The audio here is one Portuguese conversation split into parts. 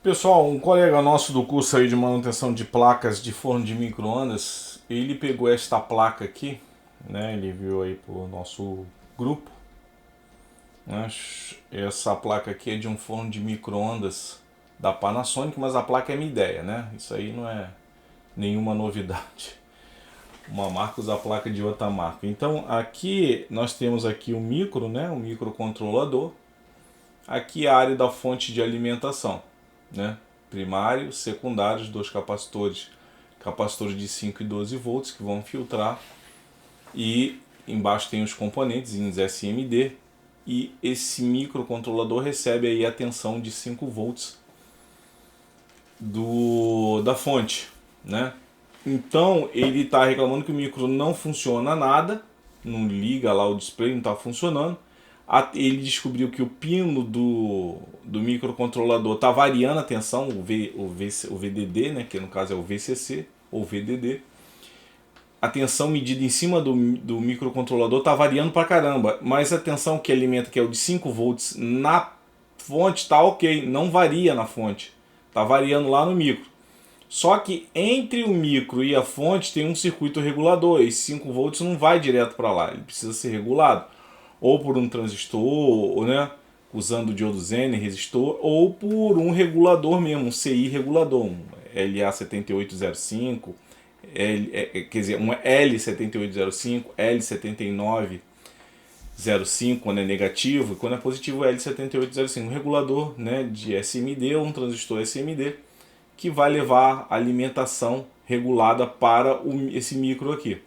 Pessoal, um colega nosso do curso aí de manutenção de placas de forno de micro-ondas, ele pegou esta placa aqui, né? Ele viu aí pro nosso grupo, né? Essa placa aqui é de um forno de micro-ondas da Panasonic, mas a placa é minha ideia, né? Isso aí não é nenhuma novidade. Uma marca usa a placa de outra marca. Então aqui nós temos aqui o micro, né? O microcontrolador. Aqui a área da fonte de alimentação, né? Primário, secundários, dois capacitores, capacitores de 5 e 12 volts que vão filtrar, e embaixo tem os componentes em SMD, e esse microcontrolador recebe aí a tensão de 5 volts da fonte, né? Então ele está reclamando que o micro não funciona nada, não liga lá o display, não está funcionando. Ele descobriu que o pino do microcontrolador está variando a tensão, o VDD, né, que no caso é o VCC ou VDD. A tensão medida em cima do microcontrolador está variando pra caramba, mas a tensão que alimenta, que é o de 5 volts na fonte, está ok, não varia na fonte, está variando lá no micro. Só que entre o micro e a fonte tem um circuito regulador, e 5 volts não vai direto para lá, ele precisa ser regulado ou por um transistor, ou, né, usando o diodo Zener resistor, ou por um regulador mesmo, um CI regulador, um LA7805, quer dizer, um L7805, L7905, quando é negativo, e quando é positivo L7805, um regulador, né, de SMD ou um transistor SMD, que vai levar alimentação regulada para esse micro aqui.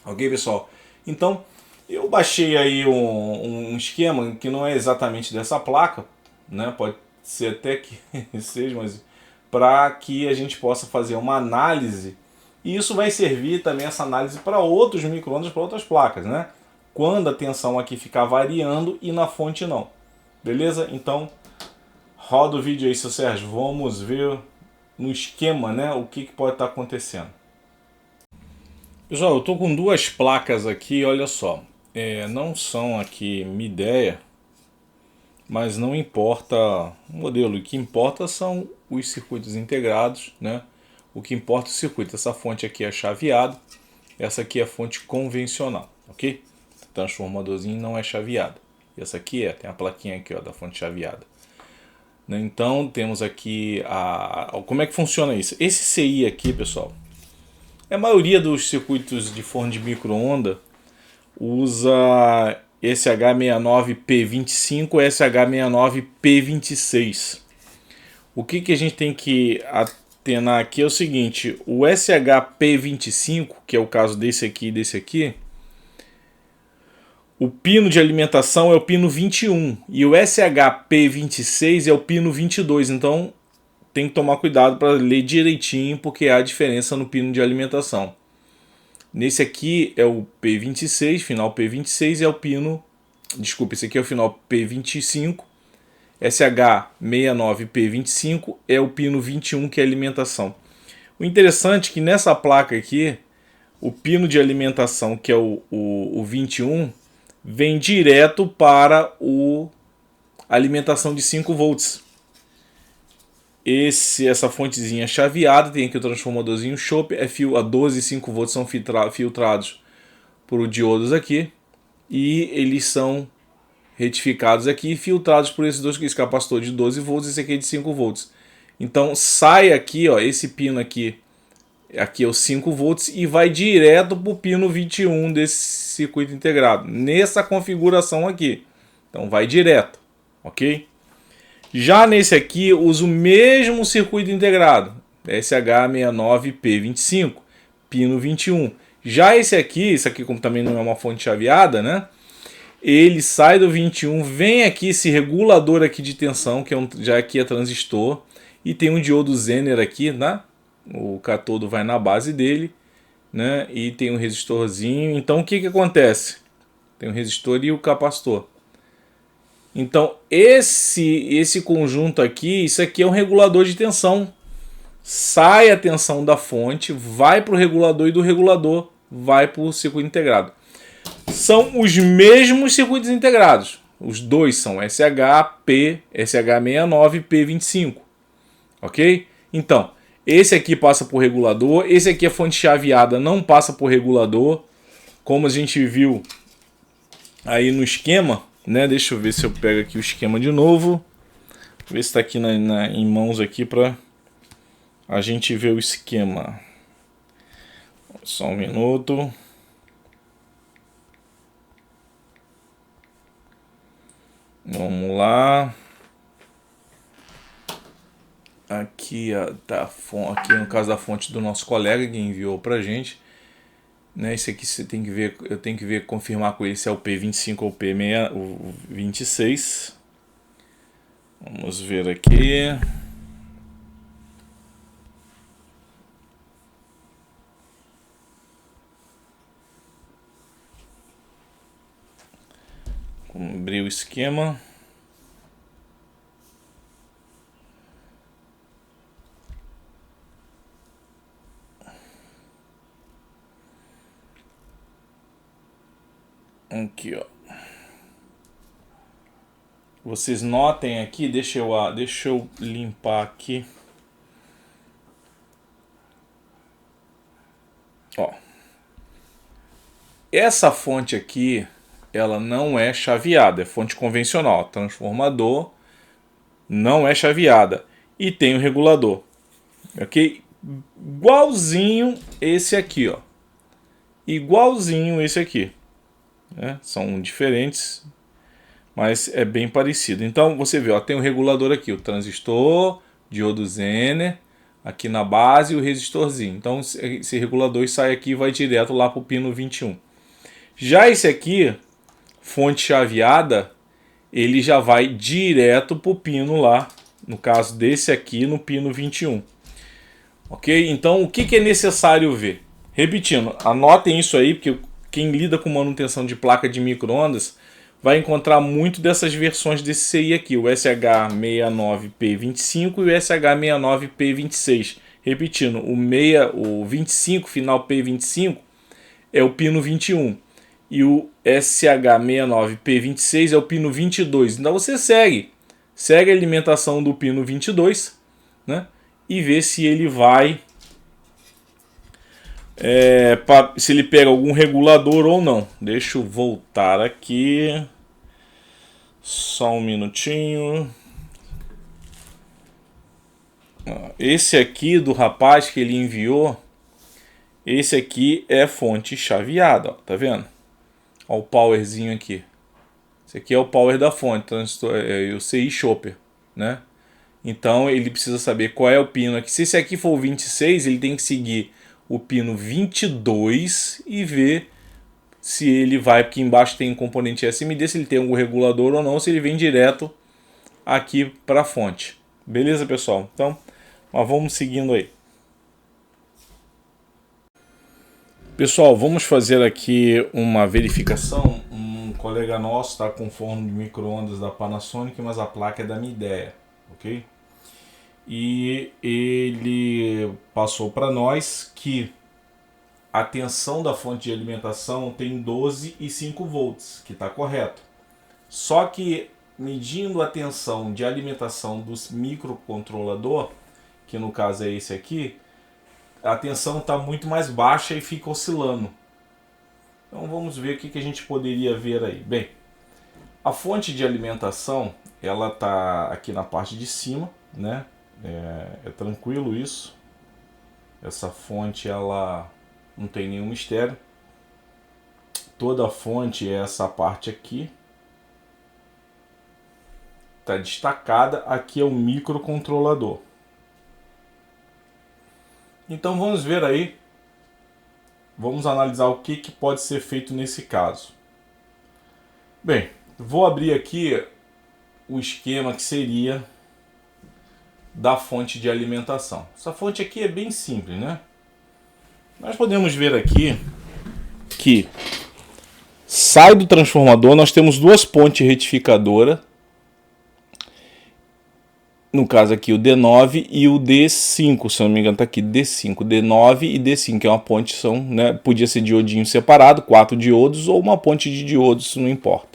Ok, pessoal? Então, eu baixei aí um esquema que não é exatamente dessa placa, né? Pode ser até que seja, mas para que a gente possa fazer uma análise, e isso vai servir também, essa análise, para outros micro-ondas, para outras placas, né? Quando a tensão aqui ficar variando e na fonte não. Beleza? Então, roda o vídeo aí, seu Sérgio. Vamos ver no esquema, né, o que pode estar acontecendo. Pessoal, eu estou com duas placas aqui, olha só. Não são aqui minha ideia, mas não importa o modelo. O que importa são os circuitos integrados, né? O que importa é o circuito. Essa fonte aqui é chaveada, essa aqui é a fonte convencional, ok? O transformadorzinho não é chaveado. E essa aqui tem a plaquinha aqui, ó, da fonte chaveada. Então temos aqui como é que funciona isso? Esse CI aqui, pessoal, a maioria dos circuitos de forno de micro-onda usa SH69P25 ou SH69P26. O que a gente tem que atenar aqui é o seguinte: o SHP25, que é o caso desse aqui e desse aqui, o pino de alimentação é o pino 21 e o SHP26 é o pino 22. Então tem que tomar cuidado para ler direitinho, porque há diferença no pino de alimentação. Nesse aqui é o P26, final P26 é o pino... Desculpa, esse aqui é o final P25. SH69P25 é o pino 21, que é a alimentação. O interessante é que nessa placa aqui, o pino de alimentação, que é o 21, vem direto para a alimentação de 5 volts. Essa fontezinha chaveada, tem aqui o transformadorzinho chope, fio a 12 e 5 volts são filtrados por diodos aqui, e eles são retificados aqui e filtrados por esse capacitor de 12 volts e esse aqui é de 5 volts. Então sai aqui, ó, esse pino aqui é o 5 volts e vai direto para o pino 21 desse circuito integrado, nessa configuração aqui. Então vai direto, ok? Já nesse aqui, uso o mesmo circuito integrado, SH69P25, pino 21. Já esse aqui como também não é uma fonte chaveada, né? Ele sai do 21, vem aqui esse regulador aqui de tensão, que já aqui é transistor, e tem um diodo Zener aqui, né? O catodo vai na base dele, né? E tem um resistorzinho. Então o que acontece? Tem um resistor e o capacitor. Então esse conjunto aqui, isso aqui é um regulador de tensão. Sai a tensão da fonte, vai para o regulador e do regulador vai para o circuito integrado. São os mesmos circuitos integrados, Os dois são SH69 e P25. Ok? Então, esse aqui passa por regulador. Esse aqui é fonte chaveada, não passa por regulador. Como a gente viu aí no esquema, né? Deixa eu ver se eu pego aqui o esquema de novo. Ver se está aqui em mãos aqui para a gente ver o esquema. Só um minuto. Vamos lá. Aqui tá aqui no caso da fonte do nosso colega que enviou pra gente, né? Esse aqui você tem que ver, eu tenho que ver, confirmar com ele se é o P25 ou o P26. Vamos ver aqui. Vamos abrir o esquema. Aqui, ó. Vocês notem aqui, deixa eu limpar aqui. Ó. Essa fonte aqui, ela não é chaveada, é fonte convencional. Transformador não é chaveada e tem o regulador. OK? Igualzinho esse aqui, ó. Igualzinho esse aqui. Né? São diferentes, mas é bem parecido. Então você vê, ó, tem o regulador aqui, o transistor, diodo Zener, aqui na base e o resistorzinho. Então esse regulador sai aqui e vai direto lá para o pino 21. Já esse aqui, fonte chaveada, ele já vai direto para o pino lá, no caso desse aqui, no pino 21. Ok? Então o que é necessário ver? Repetindo, anotem isso aí, porque quem lida com manutenção de placa de micro-ondas vai encontrar muito dessas versões desse CI aqui, o SH69P25 e o SH69P26. Repetindo, o 25, final P25, é o pino 21. E o SH69P26 é o pino 22. Então você segue a alimentação do pino 22, né? E vê se ele vai... se ele pega algum regulador ou não. Deixa eu voltar aqui. Só um minutinho. Esse aqui do rapaz que ele enviou, esse aqui é fonte chaveada, ó, tá vendo? Ó, o powerzinho aqui. Esse aqui é o power da fonte, o CI Chopper, né? Então ele precisa saber qual é o pino aqui. Se esse aqui for o 26, ele tem que seguir o pino 22 e ver se ele vai, porque embaixo tem um componente SMD, se ele tem algum regulador ou não, se ele vem direto aqui para a fonte. Beleza, pessoal? Então, mas vamos seguindo aí. Pessoal, vamos fazer aqui uma verificação. Um colega nosso está com forno de micro-ondas da Panasonic, mas a placa é da Midea, ok? E ele passou para nós que a tensão da fonte de alimentação tem 12,5 volts, que está correto. Só que medindo a tensão de alimentação do microcontrolador, que no caso é esse aqui, a tensão está muito mais baixa e fica oscilando. Então vamos ver o que a gente poderia ver aí. Bem, a fonte de alimentação, ela está aqui na parte de cima, né? É tranquilo isso. Essa fonte ela não tem nenhum mistério. Toda a fonte é essa parte aqui. Está destacada. Aqui é o microcontrolador. Então vamos ver aí. Vamos analisar o que pode ser feito nesse caso. Bem, vou abrir aqui o esquema que seria da fonte de alimentação. Essa fonte aqui é bem simples, né? Nós podemos ver aqui que sai do transformador, nós temos duas pontes retificadoras. No caso aqui o D9 e o D5, se não me engano está aqui D5, D9 e D5, que é uma ponte, são, né, podia ser diodinho separado, 4 diodos ou uma ponte de diodos, isso não importa.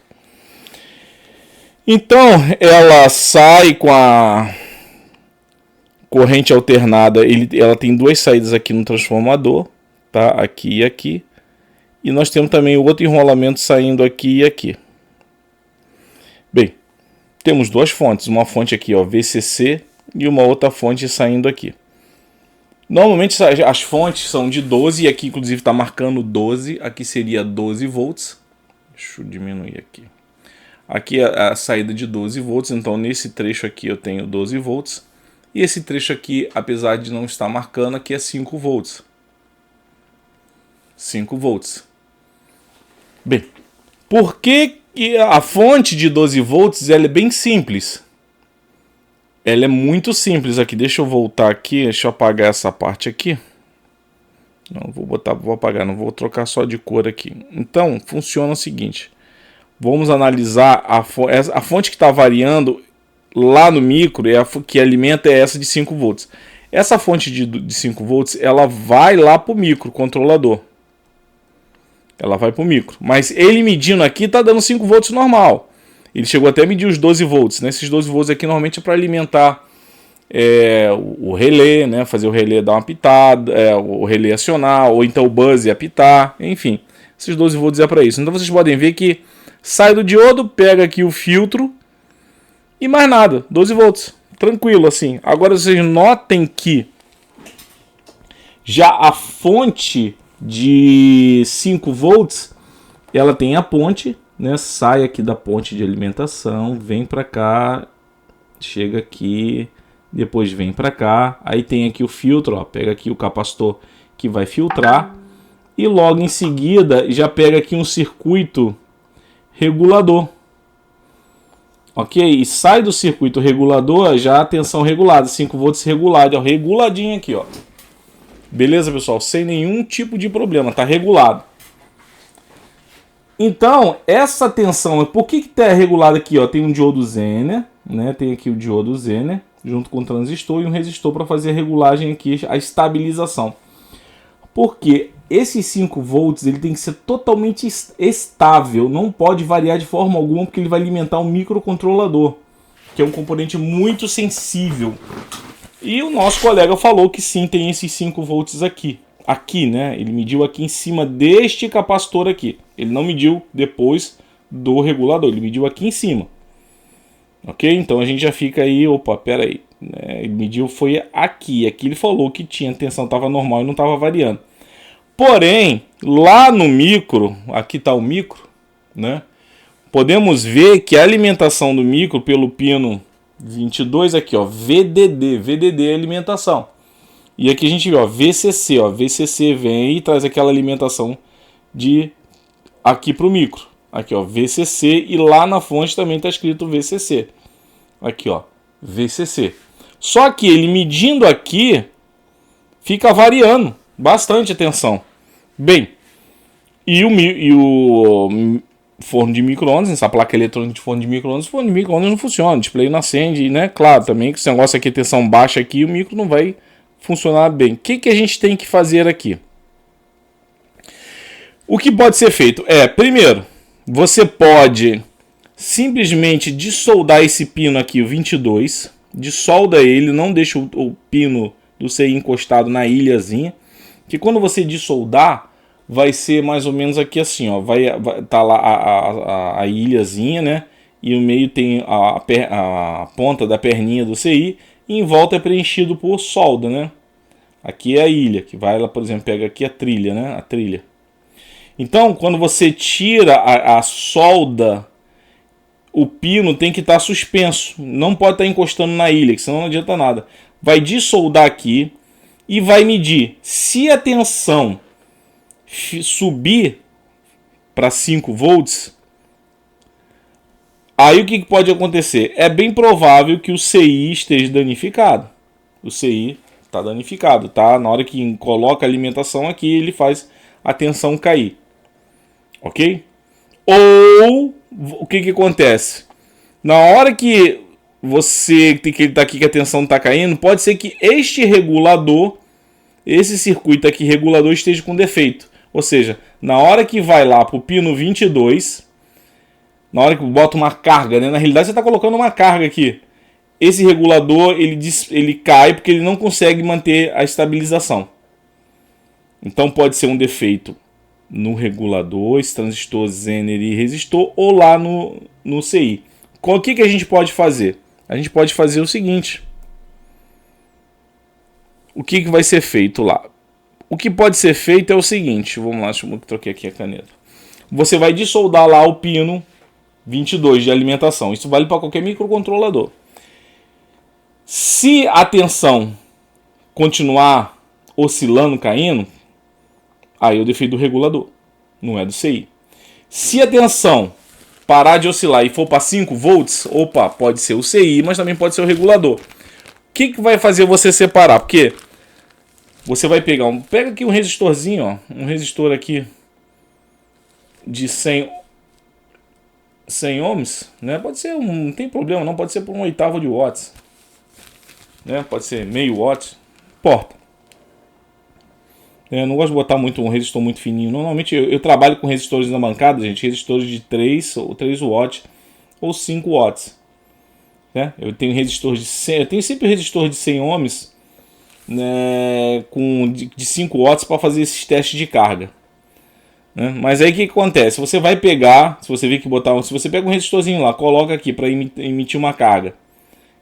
Então ela sai com a corrente alternada, ela tem duas saídas aqui no transformador, tá? Aqui e aqui. E nós temos também o outro enrolamento saindo aqui e aqui. Bem, temos duas fontes, uma fonte aqui, ó, VCC, e uma outra fonte saindo aqui. Normalmente as fontes são de 12, e aqui inclusive está marcando 12, aqui seria 12 volts. Deixa eu diminuir aqui. Aqui é a saída de 12 volts, então nesse trecho aqui eu tenho 12 volts. E esse trecho aqui, apesar de não estar marcando, aqui é 5 volts. 5 volts. Bem, por que a fonte de 12 volts ela é bem simples? Ela é muito simples aqui. Deixa eu voltar aqui, deixa eu apagar essa parte aqui. Não, vou apagar, não vou trocar só de cor aqui. Então, funciona o seguinte. Vamos analisar a fonte que está variando lá no micro, que alimenta é essa de 5 volts. Essa fonte de 5 volts, ela vai lá para o microcontrolador. Ela vai para o micro. Mas ele medindo aqui está dando 5 volts normal. Ele chegou até a medir os 12 volts. Né? Esses 12 volts aqui normalmente é para alimentar o relé, né? Fazer o relé dar uma pitada, o relé acionar, ou então o buzzer apitar, enfim. Esses 12 volts é para isso. Então vocês podem ver que sai do diodo, pega aqui o filtro e mais nada, 12 volts. Tranquilo assim. Agora vocês notem que já a fonte de 5 volts, ela tem a ponte, né? Sai aqui da ponte de alimentação, vem para cá, chega aqui, depois vem para cá, aí tem aqui o filtro, ó, pega aqui o capacitor que vai filtrar e logo em seguida já pega aqui um circuito regulador. Ok? E sai do circuito regulador já a tensão regulada, 5 volts regulado, ó, reguladinho aqui, ó. Beleza, pessoal? Sem nenhum tipo de problema, tá regulado. Então, essa tensão, por que está regulada aqui? Ó? Tem um diodo Zener, né? Tem aqui o diodo Zener, junto com o transistor e um resistor para fazer a regulagem aqui, a estabilização. Porque esses 5 volts ele tem que ser totalmente estável, não pode variar de forma alguma, porque ele vai alimentar um microcontrolador, que é um componente muito sensível. E o nosso colega falou que sim, tem esses 5 volts aqui. Aqui, né? Ele mediu aqui em cima deste capacitor aqui. Ele não mediu depois do regulador, ele mediu aqui em cima. Ok? Então a gente já fica aí, opa, pera aí. Ele mediu foi aqui. Aqui ele falou que tinha, a tensão estava normal e não estava variando. Porém, lá no micro, aqui está o micro, né? Podemos ver que a alimentação do micro pelo pino 22 aqui, ó, VDD é alimentação. E aqui a gente vê, ó, VCC, ó, VCC vem e traz aquela alimentação de aqui para o micro. Aqui, ó, VCC, e lá na fonte também está escrito VCC. Aqui, ó, VCC. Só que ele medindo aqui fica variando bastante a tensão. Bem, e o forno de micro-ondas, essa placa eletrônica de forno de micro-ondas não funciona, o display não acende, né? Claro, também que esse negócio aqui, tensão baixa aqui, o micro não vai funcionar bem. O que a gente tem que fazer aqui? O que pode ser feito é, primeiro, você pode simplesmente dissoldar esse pino aqui, o 22, dissolda ele, não deixa o pino do CI encostado na ilhazinha, que quando você dissoldar, vai ser mais ou menos aqui assim, ó, vai tá lá a ilhazinha, né, e no meio tem a ponta da perninha do CI, e em volta é preenchido por solda, né. Aqui é a ilha, que vai lá, por exemplo, pega aqui a trilha, né, a trilha. Então, quando você tira a solda, o pino tem que estar suspenso, não pode estar encostando na ilha, que senão não adianta nada. Vai dissoldar aqui e vai medir. Se a tensão subir para 5 volts, aí o que pode acontecer? É bem provável que o CI esteja danificado. O CI está danificado, tá? Na hora que coloca a alimentação aqui, ele faz a tensão cair. Ok? Ou o que acontece? Na hora que você tem que ele tá aqui que a tensão está caindo, pode ser que este regulador, esse circuito aqui regulador esteja com defeito. Ou seja, na hora que vai lá para o pino 22, na hora que bota uma carga, né? Na realidade você está colocando uma carga aqui. Esse regulador ele cai porque ele não consegue manter a estabilização. Então pode ser um defeito no regulador, esse transistor Zener e resistor, ou lá no CI. O que a gente pode fazer? A gente pode fazer o seguinte. O que vai ser feito lá? O que pode ser feito é o seguinte. Vamos lá, deixa eu trocar aqui a caneta. Você vai dissoldar lá o pino 22 de alimentação. Isso vale para qualquer microcontrolador. Se a tensão continuar oscilando, caindo, aí é o defeito do regulador, não é do CI. Se a tensão parar de oscilar e for para 5 volts, opa, pode ser o CI, mas também pode ser o regulador. O que vai fazer você separar? Porque você vai pegar pega aqui um resistorzinho, ó, um resistor aqui de 100 ohms, né? Pode ser não tem problema, não pode ser por 1/8 de watts, né? Pode ser meio watt, importa. Eu não gosto de botar um resistor muito fininho. Normalmente eu trabalho com resistores na bancada, gente, resistores de 3 watts ou 5 watts. Né? Eu tenho resistor de 100, eu tenho sempre resistor de 100 ohms, né, de 5 watts para fazer esses testes de carga. Né? Mas aí o que acontece? Você vai pegar, se você pega um resistorzinho lá, coloca aqui para emitir uma carga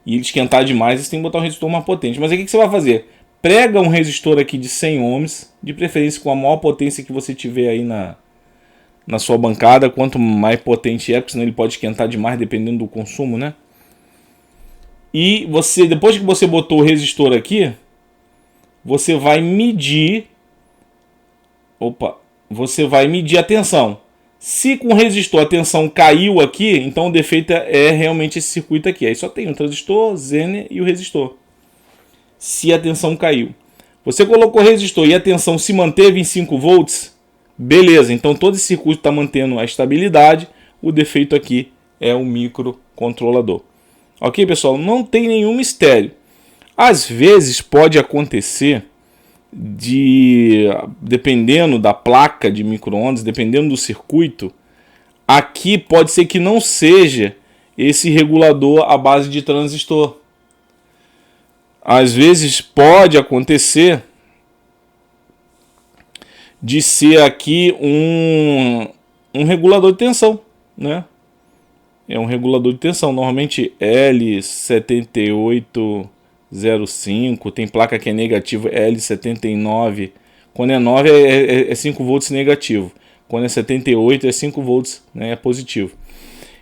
e ele esquentar demais, você tem que botar um resistor mais potente. Mas aí o que você vai fazer? Prega um resistor aqui de 100 ohms, de preferência com a maior potência que você tiver aí na sua bancada. Quanto mais potente é, porque senão ele pode esquentar demais dependendo do consumo, né? E você, depois que você botou o resistor aqui, você vai medir. Você vai medir a tensão. Se com o resistor a tensão caiu aqui, então o defeito é realmente esse circuito aqui. Aí só tem o transistor, Zener e o resistor. Se a tensão caiu. Você colocou o resistor e a tensão se manteve em 5 volts, beleza, então todo esse circuito está mantendo a estabilidade. O defeito aqui é o microcontrolador. Ok, pessoal? Não tem nenhum mistério. Às vezes pode acontecer dependendo da placa de micro-ondas, dependendo do circuito, aqui pode ser que não seja esse regulador à base de transistor. Às vezes pode acontecer de ser aqui um regulador de tensão, né? É um regulador de tensão, normalmente L7805, tem placa que é negativa, L79. Quando é 9 é 5 volts negativo, quando é 78 é 5 volts, né, é positivo.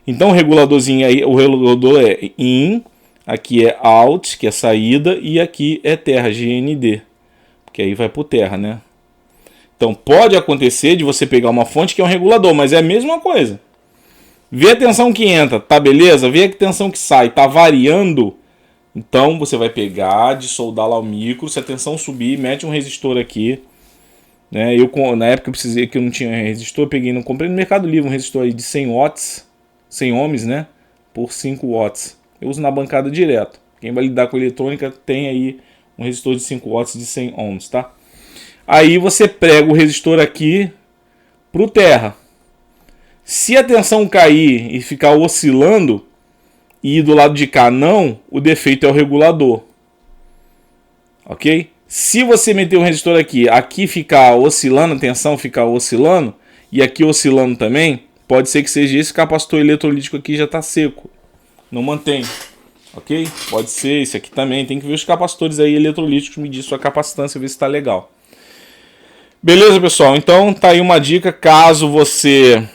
Então o reguladorzinho aí, o regulador é IN, aqui é out, que é saída, e aqui é terra, GND, que aí vai para o terra, né? Então pode acontecer de você pegar uma fonte que é um regulador, mas é a mesma coisa. Vê a tensão que entra, tá beleza? Vê a tensão que sai, tá variando. Então você vai pegar, dissoldar lá o micro, se a tensão subir, mete um resistor aqui. Né? Na época eu precisei, que eu não tinha resistor, comprei no Mercado Livre um resistor aí de 100 watts, 100 ohms, né? Por 5 watts. Eu uso na bancada direto. Quem vai lidar com eletrônica tem aí um resistor de 5 watts de 100 ohms, tá? Aí você prega o resistor aqui pro terra. Se a tensão cair e ficar oscilando e do lado de cá não, o defeito é o regulador. Ok? Se você meter um resistor aqui ficar oscilando, a tensão ficar oscilando e aqui oscilando também, pode ser que seja esse capacitor eletrolítico aqui já está seco. Não mantém. Ok? Pode ser esse aqui também. Tem que ver os capacitores aí eletrolíticos, medir sua capacitância, ver se está legal. Beleza, pessoal? Então tá aí uma dica. Caso você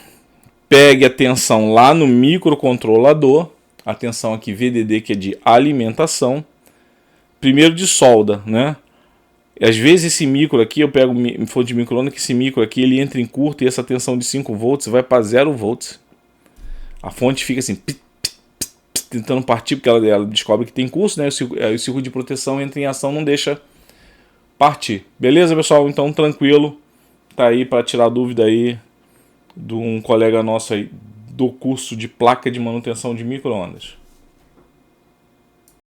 pegue a tensão lá no microcontrolador, a tensão aqui VDD, que é de alimentação, primeiro de solda, né? Às vezes esse micro aqui, eu pego fonte de micro-ondas, que esse micro aqui ele entra em curto e essa tensão de 5 volts vai para 0 volts. A fonte fica assim, tentando partir, porque ela descobre que tem curso, né? O circuito de proteção entra em ação, não deixa partir. Beleza, pessoal? Então, tranquilo. Tá aí para tirar dúvida aí de um colega nosso aí do curso de placa de manutenção de micro-ondas.